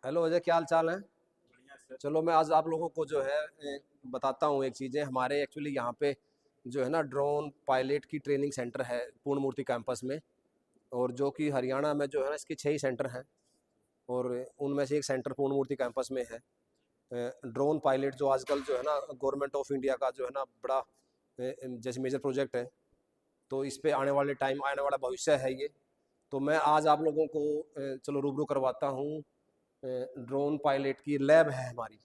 Hello Ajay, क्या हाल चाल है? बढ़िया सर। चलो मैं आज आप लोगों को जो है बताता हूँ एक चीज़ें। हमारे एक्चुअली यहाँ पे जो है ना ड्रोन पायलट की ट्रेनिंग सेंटर है पूर्ण मूर्ति कैंपस में। और जो कि हरियाणा में जो है ना इसके 6 ही सेंटर हैं। और उनमें से एक सेंटर पूर्ण मूर्ति कैंपस में है। ड्रोन पायलट जो आजकल जो है ना गवर्नमेंट ऑफ इंडिया का जो है ना बड़ा जैसे मेजर प्रोजेक्ट है। तो इस पे आने वाले टाइम आने वाला भविष्य है ये। तो मैं आज आप लोगों को चलो रूबरू करवाता हूँ। ड्रोन पायलट की लैब है हमारी।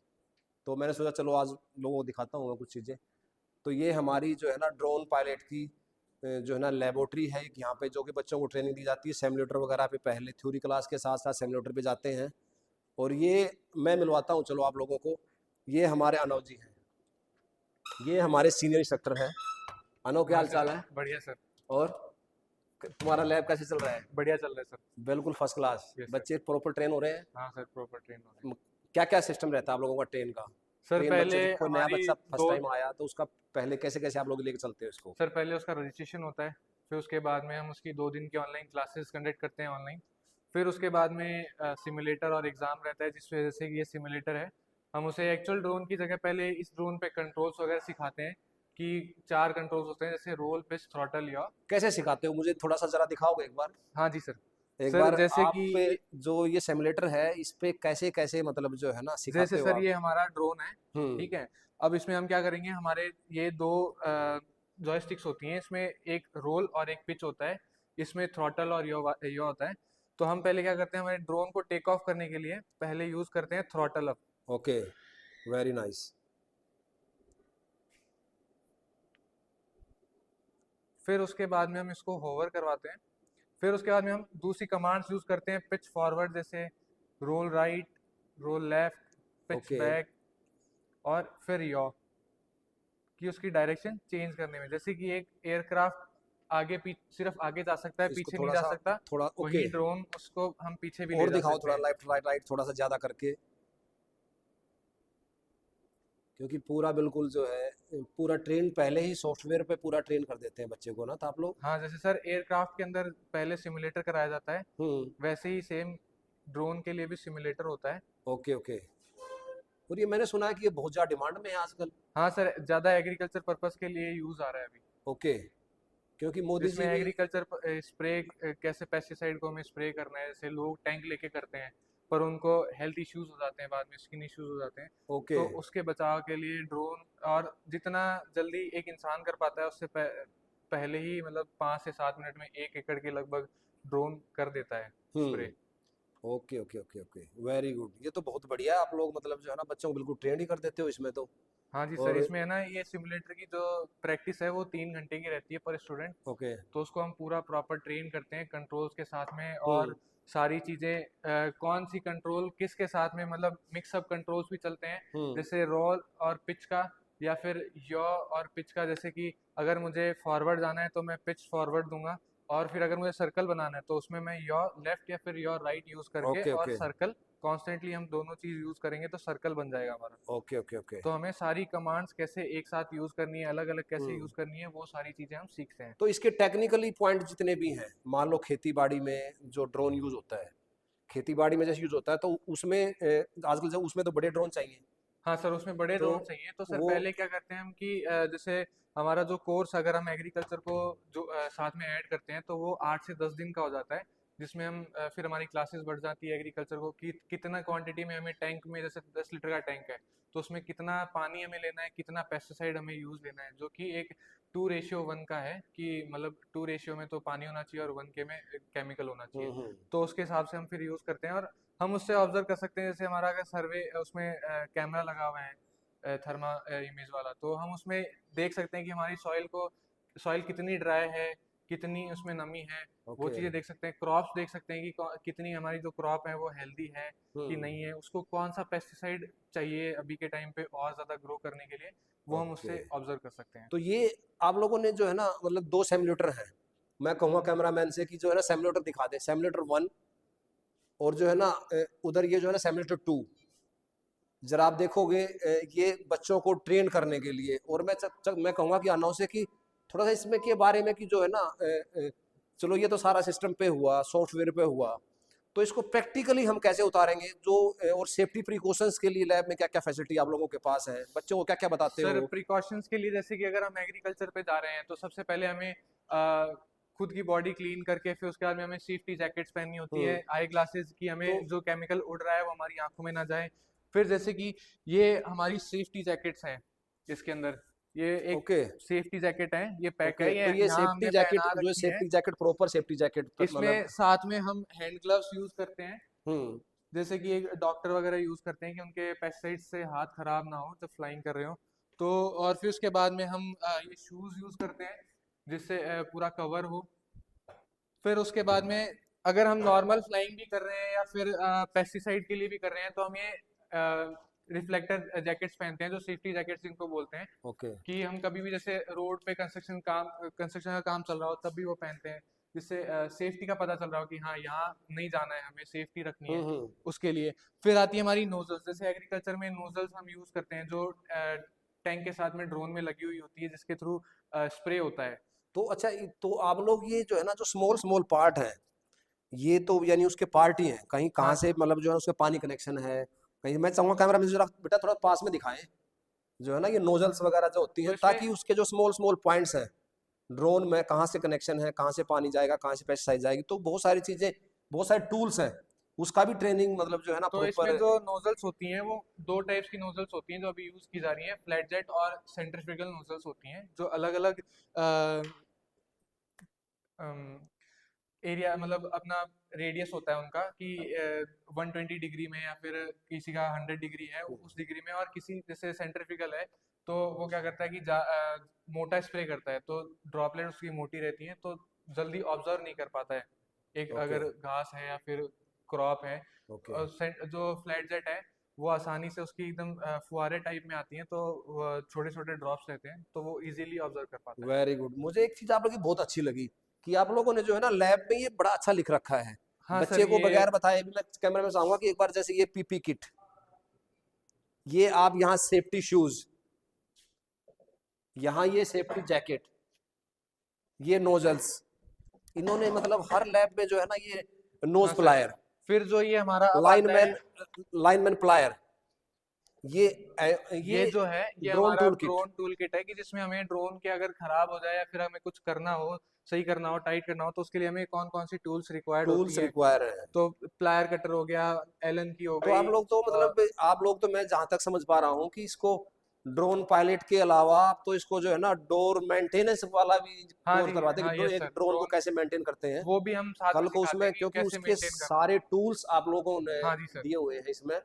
तो मैंने सोचा चलो आज लोगों को दिखाता हूँ मैं कुछ चीज़ें। तो ये हमारी जो है ना ड्रोन पायलट की जो है ना लेबोरेटरी है एक यहाँ पे, जो कि बच्चों को ट्रेनिंग दी जाती है सिमुलेटर वगैरह पे। पहले थ्योरी क्लास के साथ साथ सिमुलेटर पे जाते हैं। और ये मैं मिलवाता हूँ चलो आप लोगों को। ये हमारे अनव जी हैं, ये हमारे सीनियर इंस्ट्रक्टर हैं। अनव, क्या हाँ हाल सर। चाल है? बढ़िया सर। और तुम्हारा लैब कैसे चल रहा है? बढ़िया चल रहा है सर। बिल्कुल फर्स्ट क्लास, यस सर। बच्चे प्रॉपर ट्रेन हो रहे हैं? हाँ सर, प्रॉपर ट्रेन हो रहे हैं। क्या क्या सिस्टम रहता है आप लोगों का ट्रेन का? सर ट्रेन पहले बच्चे कोई नया हमारी बच्चा फर्स्ट दो टाइम आया तो उसका पहले कैसे कैसे आप लोग लेके चलते हो इसको? सर पहले उसका रजिस्ट्रेशन होता है। फिर उसके बाद में हम उसकी 2 दिन की ऑनलाइन क्लासेस कंडक्ट करते हैं ऑनलाइन। फिर उसके बाद में सिमुलेटर और एग्ज़ाम रहता है, जिस वजह से ये सिमुलेटर है। हम उसे एक्चुअल ड्रोन की जगह पहले इस ड्रोन पे कंट्रोल्स वगैरह सिखाते हैं कि 4 कंट्रोल्स होते हैं, जैसे रोल, पिच, थ्रॉटल, या। कैसे सिखाते हो, मुझे थोड़ा सा जरा दिखाओगे एक बार? हाँ जी सर। एक सर बार जैसे आप कि पे जो ये सिमुलेटर है इस पे कैसे कैसे मतलब जो है ना जैसे सिखाते हो सर आप? ये हमारा ड्रोन है। हम्म। ठीक है। अब इसमें हम क्या करेंगे, हमारे ये दो जॉयस्टिक्स होती हैं, इसमें एक रोल और एक पिच होता है। इसमें थ्रॉटल और यो होता है। तो हम पहले क्या करते हैं, हमारे ड्रोन को टेक ऑफ करने के लिए पहले यूज करते हैं throttle up. Okay, very nice. फिर उसके बाद में हम इसको होवर करवाते हैं। फिर उसके बाद में हम दूसरी कमांड्स यूज करते हैं, पिच फॉरवर्ड, जैसे roll right, roll left, pitch okay, back, और फिर यॉ, कि उसकी डायरेक्शन चेंज करने में। जैसे कि एक एयरक्राफ्ट आगे पीछे सिर्फ आगे जा सकता है, इसको पीछे नहीं थोड़ा जा सा, सकता। थोड़ा ओके वही ड्रोन उसको हम पीछे भी ले और जा दिखाओ, सकते थोड़ा हैं। लेफ्ट राइट राइट थोड़ा सा ज़्यादा करके। क्योंकि पूरा बिल्कुल जो है पूरा ट्रेन पहले ही सॉफ्टवेयर पे पूरा ट्रेन कर देते हैं बच्चे को ना, तो आप लोग। हाँ, जैसे सर एयरक्राफ्ट के अंदर पहले सिमुलेटर कराया जाता है, हम्म। वैसे ही सेम ड्रोन के लिए भी सिमुलेटर होता है। Okay okay. और ये मैंने सुना है कि ये बहुत ज़्यादा डिमांड में है आजकल। हाँ सर, ज़्यादा एग्रीकल्चर पर्पस के लिए यूज़ आ रहा है अभी। ओके, क्योंकि मोदी जिसमें जी भी। एग्रीकल्चर स्प्रे, कैसे पेस्टिसाइड को हमें स्प्रे करना है, जैसे लोग टैंक लेके करते हैं, पर उनको हेल्थ इश्यूज हो जाते हैं, बाद में स्किन इश्यूज हो जाते हैं। ओके। तो उसके बचाव के लिए ड्रोन, और जितना जल्दी एक इंसान कर पाता है उससे पहले ही, मतलब 5 से 7 मिनट में 1 एकड़ के लगभग ड्रोन कर देता है spray. Hmm. Okay okay okay okay, very good. ये तो बहुत बढ़िया है, आप लोग मतलब जो है ना बच्चों को बिल्कुल ट्रेन ही कर देते हो इसमें तो। हाँ जी सर, और इसमें है ना, ये सिमुलेटर की जो प्रैक्टिस है वो 3 घंटे की रहती है पर स्टूडेंट। ओके। तो उसको हम पूरा प्रॉपर ट्रेन करते हैं कंट्रोल्स के साथ में, हम्म और सारी चीज़ें कौन सी कंट्रोल किसके साथ में, मतलब मिक्सअप कंट्रोल्स भी चलते हैं। हम्म। जैसे रोल और पिच का, या फिर यॉ और पिच का। जैसे कि अगर मुझे फॉरवर्ड जाना है तो मैं पिच फॉरवर्ड दूंगा, और फिर अगर मुझे सर्कल बनाना है तो उसमें मैं यॉ लेफ्ट या फिर यॉ राइट यूज़ करके, ओके और ओके सर्कल कॉन्स्टेंटली हम दोनों चीज़ यूज़ करेंगे तो सर्कल बन जाएगा हमारा। Okay okay okay. तो हमें सारी कमांड्स कैसे एक साथ यूज़ करनी है, अलग अलग कैसे हम्म। यूज़ करनी है, वो सारी चीज़ें हम सीखते हैं। तो इसके टेक्निकली पॉइंट जितने भी हैं, मान लो खेती बाड़ी में जो ड्रोन यूज होता है, खेती बाड़ी में जैसे यूज होता है तो उसमें आजकल जब उसमें तो बड़े ड्रोन चाहिए। हाँ सर, उसमें बड़े तो ड्रोन चाहिए। तो सर वो। पहले क्या करते हैं हम कि जैसे हमारा जो कोर्स, अगर हम एग्रीकल्चर को जो साथ में ऐड करते हैं, तो वो 8 से 10 दिन का हो जाता है। जिसमें हम फिर हमारी क्लासेस बढ़ जाती है एग्रीकल्चर को, कि कितना क्वांटिटी में हमें टैंक में, जैसे 10 लीटर का टैंक है, तो उसमें कितना पानी हमें लेना है, कितना पेस्टिसाइड हमें यूज़ लेना है, जो कि एक 2:1 का है, कि मतलब 2 रेशियो में तो पानी होना चाहिए और 1 के में केमिकल होना चाहिए। हम्म। तो उसके हिसाब से हम फिर यूज़ करते हैं, और हम उससे ऑब्जर्व कर सकते हैं। जैसे हमारा अगर सर्वे, उसमें कैमरा लगा हुआ है, थर्मा इमेज वाला, तो हम उसमें देख सकते हैं कि हमारी सॉइल कितनी ड्राई है, कितनी उसमें नमी है। वो ओके। चीज़ें देख सकते हैं, क्रॉप्स देख सकते हैं कि कितनी हमारी जो क्रॉप है वो हेल्दी है कि हम्म। नहीं है, उसको कौन सा पेस्टिसाइड चाहिए अभी के टाइम पे और ज़्यादा ग्रो करने के लिए, वो हम ओके। उससे ऑब्जर्व कर सकते हैं। तो ये आप लोगों ने जो है ना मतलब दो सिमुलेटर हैं। मैं कहूँगा कैमरामैन से कि जो है ना सिमुलेटर दिखा दे, सिमुलेटर 1। और जो है ना उधर ये जो है ना सिमुलेटर 2। जरा आप देखोगे ये बच्चों को ट्रेन करने के लिए। और मैं कहूँगा कि अनौ से कि थोड़ा सा इसमें के बारे में कि जो है ना चलो ये तो सारा सिस्टम पे हुआ, सॉफ्टवेयर पे हुआ। तो इसको प्रैक्टिकली हम कैसे उतारेंगे जो और सेफ्टी प्रिकॉशंस के लिए लैब में क्या क्या फैसिलिटी आप लोगों के पास है, बच्चों को क्या क्या बताते सर हो? प्रिकॉशंस के लिए जैसे कि अगर हम एग्रीकल्चर पे जा रहे हैं तो सबसे पहले हमें खुद की बॉडी क्लीन करके फिर उसके बाद में हमें सेफ्टी जैकेट्स पहननी होती है, हम्म। आई ग्लासेस की तो हमें जो केमिकल उड़ रहा है वो हमारी आंखों में ना जाए। फिर जैसे कि ये हमारी सेफ्टी जैकेट्स हैं, इसके अंदर ये एक ओके। सेफ्टी जैकेट है, ये पैक ओके, है, ये तो ये यहाँ सेफ्टी हमने जैकेट पहना जो है, रखी है। Safety jacket proper safety jacket मतलब। इसमें साथ में हम हैंड ग्लव्स यूज करते हैं, हम्म। जैसे कि एक डॉक्टर वगैरह यूज करते हैं कि उनके पेस्टिसाइड से हाथ खराब ना हो जब फ्लाइंग कर रहे हो। तो और फिर उसके बाद में हम ये शूज यूज करते हैं जिससे पूरा कवर हो। फिर उसके बाद में अगर हम नॉर्मल फ्लाइंग भी कर रहे हैं या फिर पेस्टिसाइड के लिए भी कर रहे हैं तो हम ये रिफ्लेक्टर जैकेट्स पहनते हैं, जो सेफ्टी जैकेट्स जिनको बोलते हैं, ओके। कि हम कभी भी जैसे रोड पे कंस्ट्रक्शन का काम चल रहा हो तब भी वो पहनते हैं, जिससे सेफ्टी का पता चल रहा हो कि हाँ यहाँ नहीं जाना है, हमें सेफ्टी रखनी है हम्म। उसके लिए। फिर आती है हमारी नोजल्स, जैसे एग्रीकल्चर में नोजल्स हम यूज करते हैं जो टैंक के साथ में ड्रोन में लगी हुई होती है, जिसके थ्रू स्प्रे होता है। तो अच्छा, तो आप लोग ये जो है ना, जो स्मॉल स्मॉल पार्ट है, ये तो यानी उसके पार्ट ही हैं, कहीं हाँ कहाँ से मतलब जो है उसके पानी कनेक्शन है कहीं। मैं चाहूंगा कैमरा में जरा बेटा थोड़ा पास में दिखाएं, जो है ना ये नोजल्स वगैरह जो होती तो हैं, इसमें ताकि उसके जो स्मॉल स्मॉल पॉइंट्स हैं ड्रोन में, कहाँ से कनेक्शन है, कहाँ से पानी जाएगा, कहाँ से पेस्टिसाइड जाएगी, तो बहुत सारी चीजें, बहुत सारे टूल्स हैं, उसका भी ट्रेनिंग मतलब जो है ना तो इसमें प्रॉपर। जो नोजल्स होती हैं वो दो टाइप्स की नोजल्स होती हैं जो अभी यूज की जा रही हैं, फ्लैट जेट और सेंट्रीफ्यूगल नोजल्स होती हैं, जो अलग अलग एरिया मतलब अपना रेडियस होता है उनका कि 120 डिग्री में या फिर किसी का 100 डिग्री है उस डिग्री में, और किसी जैसे सेंट्रीफ्यूगल है तो वो क्या करता है कि मोटा स्प्रे करता है, तो ड्रॉपलेट उसकी मोटी रहती हैं तो जल्दी ऑब्जर्व नहीं कर पाता है एक ओके। अगर घास है या फिर क्रॉप है। ओके। जो फ्लैट जेट है वो आसानी से उसकी एकदम फुहारे टाइप में आती हैं, तो छोटे छोटे ड्रॉप्स रहते हैं तो वो इजीली ऑब्जर्व कर पाता है। Very good. मुझे एक चीज आप लोगों की बहुत अच्छी लगी कि आप लोगों ने जो है ना लैब में ये बड़ा अच्छा लिख रखा है, हाँ सर बच्चे को ये बगैर बताए भी। मैं कैमरा में चाहूंगा कि एक बार जैसे ये पीपी किट, ये आप यहाँ सेफ्टी शूज, यहाँ ये सेफ्टी जैकेट, ये नोजल्स, इन्होंने मतलब हर लैब में जो है ना ये हाँ नोज सर, प्लायर, फिर जो ये हमारा अब आता है, लाइनमैन, लाइनमैन प्लायर, ये ये जो है ये ड्रोन हमारा tool kit, drone tool kit है कि जिसमें हमें ड्रोन के अगर खराब हो जाए या फिर हमें कुछ करना हो, सही करना हो, टाइट करना हो, तो उसके लिए हमें कौन कौन सी टूल्स रिक्वायर्ड होती टूल्स है। रिक्वायर है। तो प्लायर कटर हो गया, एलन की हो तो गई। आप लोग तो मतलब, आप लोग तो मैं जहां तक समझ पा रहा हूँ कि इसको ड्रोन पायलट के अलावा आप तो इसको जो है ना डोर मेंटेनेंस वाला भी हाँ कोर्स जी, करवाते हैं हाँ कि यस एक सर, ड्रोन को ड्रोन कैसे मेंटेन करते हैं वो भी हम साथ में कल को सिखाते उसमें, हैं कि क्योंकि कैसे उसके मेंटेन करना है। सारे टूल्स आप लोगों ने हाँ जी सर। दिए हुए हैं इसमें।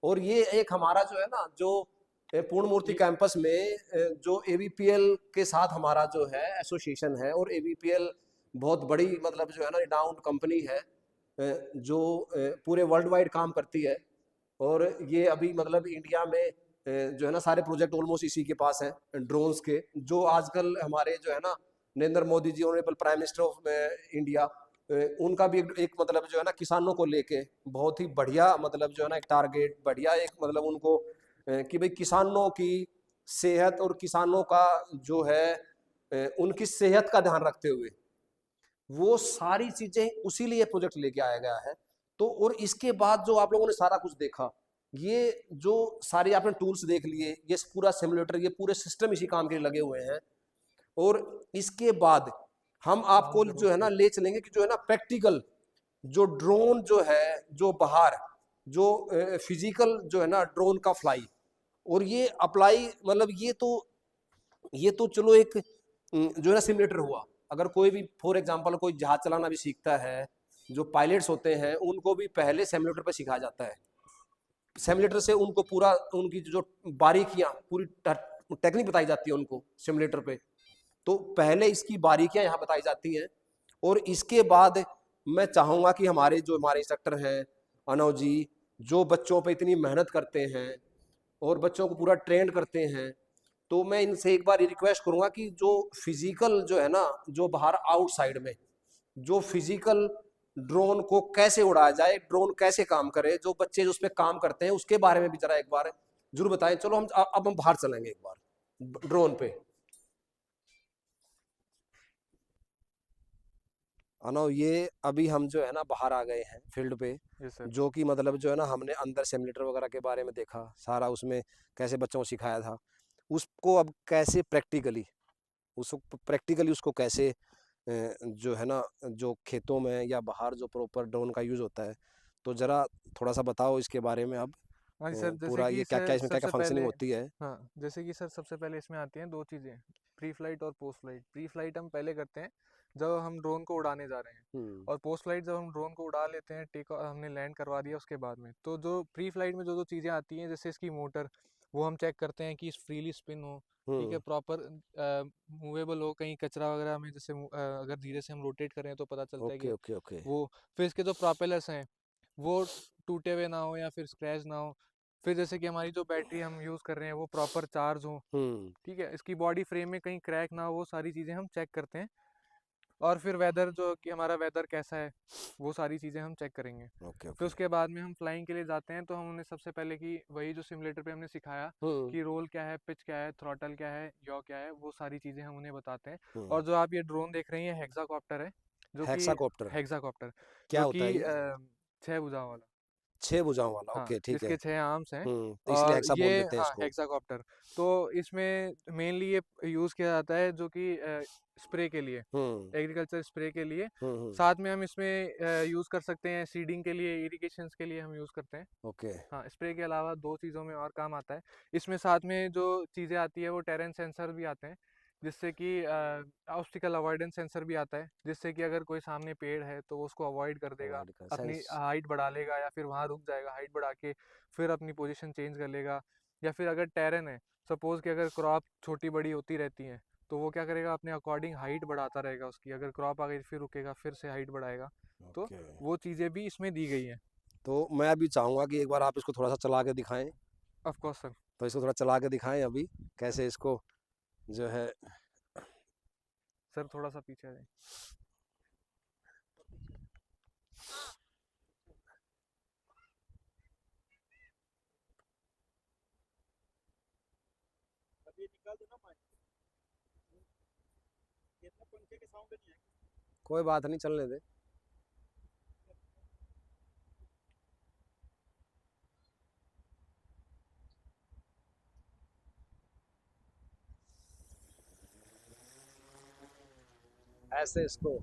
और ये एक हमारा जो है ना जो पूर्ण मूर्ति ये कैंपस में जो एवीपीएल के साथ हमारा जो है एसोसिएशन है, और एवीपीएल बहुत बड़ी मतलब जो है ना रिनाउंड कंपनी है, जो पूरे वर्ल्ड वाइड काम करती है। और ये अभी मतलब इंडिया में जो है ना सारे प्रोजेक्ट ऑलमोस्ट इसी के पास हैं ड्रोन्स के, जो आजकल हमारे जो है ना Narendra Modi ji, honourable prime minister of India, उनका भी एक मतलब जो है ना किसानों को लेके बहुत ही बढ़िया मतलब जो है ना एक टारगेट, बढ़िया एक मतलब उनको कि भाई किसानों की सेहत और किसानों का जो है उनकी सेहत का ध्यान रखते हुए वो सारी चीजें उसी लिए प्रोजेक्ट लेके आया गया है। तो और इसके बाद जो आप लोगों ने सारा कुछ देखा, ये जो सारे आपने टूल्स देख लिए, ये पूरा सिमुलेटर, ये पूरे सिस्टम इसी काम के लिए लगे हुए हैं। और इसके बाद हम आपको जो है ना ले चलेंगे कि जो है ना प्रैक्टिकल जो ड्रोन जो है, जो बाहर जो फिजिकल जो है ना ड्रोन का फ्लाई, और ये अप्लाई मतलब ये तो चलो एक जो है ना सिमुलेटर हुआ। अगर कोई भी फॉर एग्जांपल कोई जहाज चलाना भी सीखता है, जो पायलट्स होते हैं उनको भी पहले सिमुलेटर पे सिखाया जाता है। सिमुलेटर से उनको पूरा उनकी जो बारीकियां पूरी टेक्निक बताई जाती है उनको सिमुलेटर पे। तो पहले इसकी बारीकियां यहाँ बताई जाती हैं, और इसके बाद मैं चाहूँगा कि हमारे जो हमारे इंस्ट्रक्टर हैं अनव जी, जो बच्चों पे इतनी मेहनत करते हैं और बच्चों को पूरा ट्रेंड करते हैं, तो मैं इनसे एक बार ये रिक्वेस्ट करूँगा कि जो फिजिकल जो है ना, जो बाहर आउटसाइड में जो फिजिकल ड्रोन को कैसे उड़ाया जाए, ड्रोन कैसे काम करे, जो बच्चे जो उस पर काम करते हैं उसके बारे में भी जरा एक बार जरूर बताएं। चलो हम अब हम बाहर चलेंगे एक बार ड्रोन पे। अनव ये अभी हम जो है ना बाहर आ गए हैं फील्ड पे, यस सर। जो कि मतलब जो है ना हमने अंदर सिमुलेटर वगैरह के बारे में देखा सारा, उसमें कैसे बच्चों को सिखाया था, उसको अब कैसे प्रैक्टिकली, उसको प्रैक्टिकली उसको कैसे जो है ना, जो खेतों में या बाहर जो प्रॉपर ड्रोन का यूज़ होता है, तो ज़रा थोड़ा सा बताओ इसके बारे में अब। हाँ जी सर, जैसे पूरा कि ये क्या क्या सर इसमें क्या क्या सबसे फंक्शनिंग पहले, होती है। हाँ, जैसे कि सर सबसे पहले इसमें आती हैं 2 चीज़ें, प्री फ्लाइट और पोस्ट फ्लाइट। प्री फ्लाइट हम पहले करते हैं जब हम ड्रोन को उड़ाने जा रहे हैं, हम्म। और पोस्ट फ्लाइट जब हम ड्रोन को उड़ा लेते हैं, हमने लैंड करवा दिया उसके बाद में। तो जो प्री फ्लाइट में जो चीज़ें आती हैं, जैसे इसकी मोटर, वो हम चेक करते हैं कि फ्रीली स्पिन हो, ठीक है, हम्म। प्रॉपर मूवेबल हो, कहीं कचरा वगैरह में जैसे अगर धीरे से हम रोटेट करें तो पता चलता है ओके कि ओके ओके। वो। फिर इसके जो प्रोपेलर्स हैं वो टूटे हुए ना हो या फिर स्क्रैच ना हो। फिर जैसे कि हमारी जो बैटरी हम यूज़ कर रहे हैं वो प्रॉपर चार्ज हो, हम्म। ठीक है, इसकी बॉडी फ्रेम में कहीं क्रैक ना हो, वो सारी चीज़ें हम चेक करते हैं। और फिर वेदर, जो कि हमारा वेदर कैसा है, वो सारी चीज़ें हम चेक करेंगे। ओके फिर ओके। उसके बाद में हम फ्लाइंग के लिए जाते हैं, तो हम उन्हें सबसे पहले कि वही जो सिमुलेटर पे हमने सिखाया हम्म। कि रोल क्या है, पिच क्या है, थ्रॉटल क्या है, यॉ क्या है, वो सारी चीज़ें हम उन्हें बताते हैं। हम्म। और जो आप ये ड्रोन देख रहे हैं, हेक्साकॉप्टर है, जो कि हेक्साकॉप्टर हेक्साकॉप्टर क्या जो होता कि है ये? 6 भुजाओं वाला। 6 भुजाओं वाला, हाँ, ओके ठीक है। जिसके 6 आर्म्स हैं। तो इसलिए और हेक्सा बोल ये, देते हैं हाँ, इसको। हेक्साकॉप्टर। तो इसमें मेनली ये यूज़ किया जाता है जो कि स्प्रे के लिए, हम्म। एग्रीकल्चर स्प्रे के लिए। हम्म। साथ में हम इसमें यूज़ कर सकते हैं सीडिंग के लिए, इरिगेशंस के लिए हम यूज़ करते हैं। ओके। हाँ, स्प्रे के अलावा 2 चीज़ों में और काम आता है। इसमें साथ में जो चीज़ें आती है वो टेरेन सेंसर भी आते हैं, जिससे कि ऑब्स्टिकल अवॉइडेंस सेंसर भी आता है, जिससे कि अगर कोई सामने पेड़ है तो वो उसको अवॉइड कर देगा, अवॉइड कर अपनी सेंस। हाइट बढ़ा लेगा या फिर वहाँ रुक जाएगा, हाइट बढ़ा के फिर अपनी पोजीशन चेंज कर लेगा। या फिर अगर टेरेन है, सपोज़ कि अगर क्रॉप छोटी बड़ी होती रहती है, तो वो क्या करेगा, अपने अकॉर्डिंग हाइट बढ़ाता रहेगा उसकी, अगर क्रॉप आ गई फिर रुकेगा, फिर से हाइट बढ़ाएगा। तो ओके। वो चीज़ें भी इसमें दी गई हैं। तो मैं अभी चाहूंगा कि एक बार आप इसको थोड़ा सा चला के दिखाएं। Of course sir. तो इसको थोड़ा चला के दिखाएं अभी, कैसे इसको जो है। सर थोड़ा सा पीछे आ जाए। कोई बात नहीं, चलने दे। ऐसे इसको।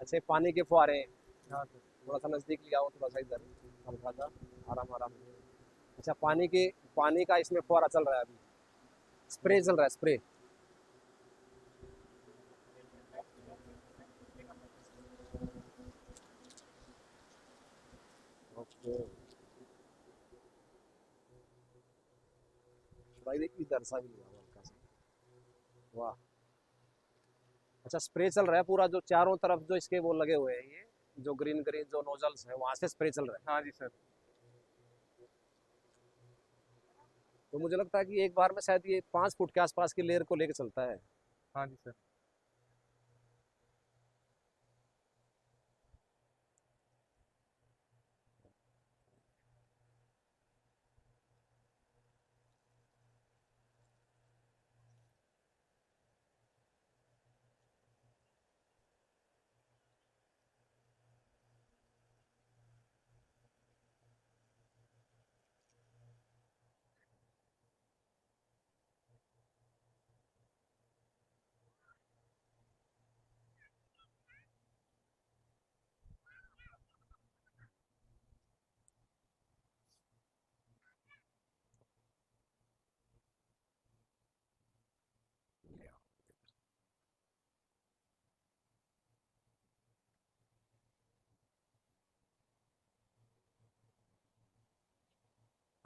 अच्छा, पानी के फुहारे हैं। हाँ सर। थोड़ा सा नजदीक ले आओ, थोड़ा सा इधर, हल्का सा, आराम आराम। अच्छा, पानी का इसमें फुहारा चल रहा है अभी, स्प्रे चल रहा है, स्प्रे। ओके भाई, देखिए इधर सा भी लिया हल्का सा। वाह। अच्छा, स्प्रे चल रहा है पूरा, जो चारों तरफ जो इसके वो लगे हुए हैं, ये जो ग्रीन ग्रीन जो नोजल्स है, वहां से स्प्रे चल रहा है। हाँ जी सर। तो मुझे लगता है कि एक बार में शायद ये 5 फुट के आसपास की लेयर को लेके चलता है। हाँ जी सर।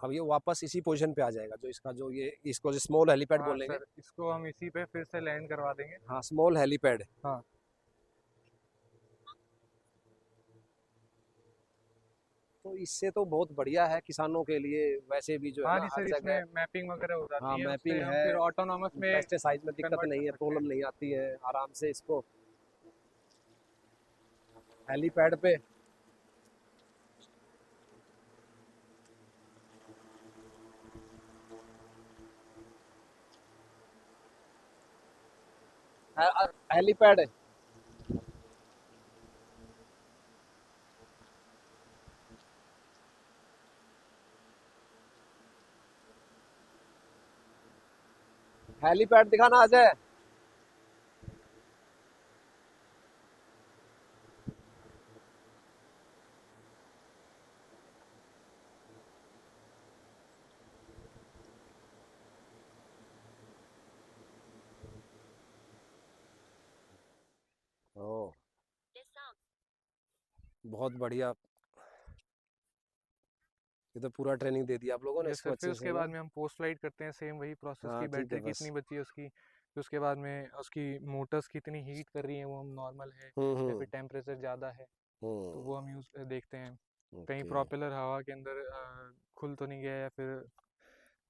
अब ये वापस इसी पोजीशन पे आ जाएगा, जो इसका जो ये इसको जो स्मॉल हेलीपैड हाँ बोलेंगे। सर, इसको हम इसी पे फिर से लैंड करवा देंगे। हाँ, स्मॉल हेलीपैड। हाँ तो इससे तो बहुत बढ़िया है किसानों के लिए, वैसे भी जो है हाँ ना जी हर सर, जगह। इसमें मैपिंग वगैरह हो हाँ, जाती है, उससे मैपिंग हम है, फिर ऑटोनॉमस में पेस्टिसाइड में दिक्कत कन्वर्ट कर नहीं है, सकते हैं। प्रॉब्लम नहीं आती है, आराम से इसको हेलीपैड पे। हेलीपैड है। हेलीपैड दिखाना आ जाए। ओ, बहुत बढ़िया। ये तो पूरा ट्रेनिंग दे दिया आप लोगों ने यस इसको सर, फिर अच्छे से उसके ना। बाद में हम पोस्ट फ्लाइट करते हैं, सेम वही प्रोसेस हाँ की ठीक है बैटरी बस। कितनी बची है उसकी, फिर उसके बाद में उसकी मोटर्स कितनी हीट कर रही हैं, वो हम नॉर्मल है या हम्म। फिर टेम्परेचर ज़्यादा है, तो हम्म। वो हम देखते हैं। कहीं ओके। प्रोपेलर हवा के अंदर खुल तो नहीं गया, या फिर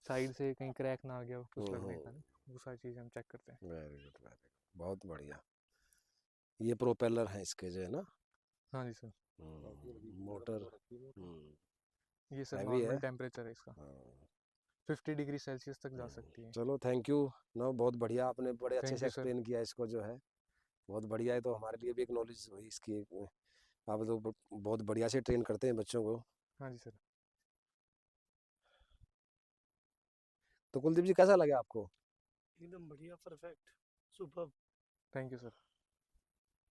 साइड से कहीं क्रैक ना आ गया हो कुछ लगने का, नहीं वो सारी चीज़ें हम चेक करते हैं। वेरी गुड, वेरी गुड, बहुत बढ़िया। ये प्रोपेलर है इसके जो है ना। हाँ जी सर, मोटर। ये सर हैवी है। नॉर्मल टेम्परेचर है इसका, हाँ। 50 डिग्री सेल्सियस तक जा सकती है। चलो थैंक यू। ना बहुत बढ़िया, आपने बड़े अच्छे थैंक से यू सर। एक्सप्लेन किया इसको जो है। बहुत बढ़िया है, तो हमारे लिए भी एक नॉलेज हुई इसकी। आप तो बहुत बढ़िया से ट्रेन करते हैं बच्चों को। हाँ जी सर। तो कुलदीप जी कैसा लगा आपको? एकदम बढ़िया, perfect, super. Thank you sir.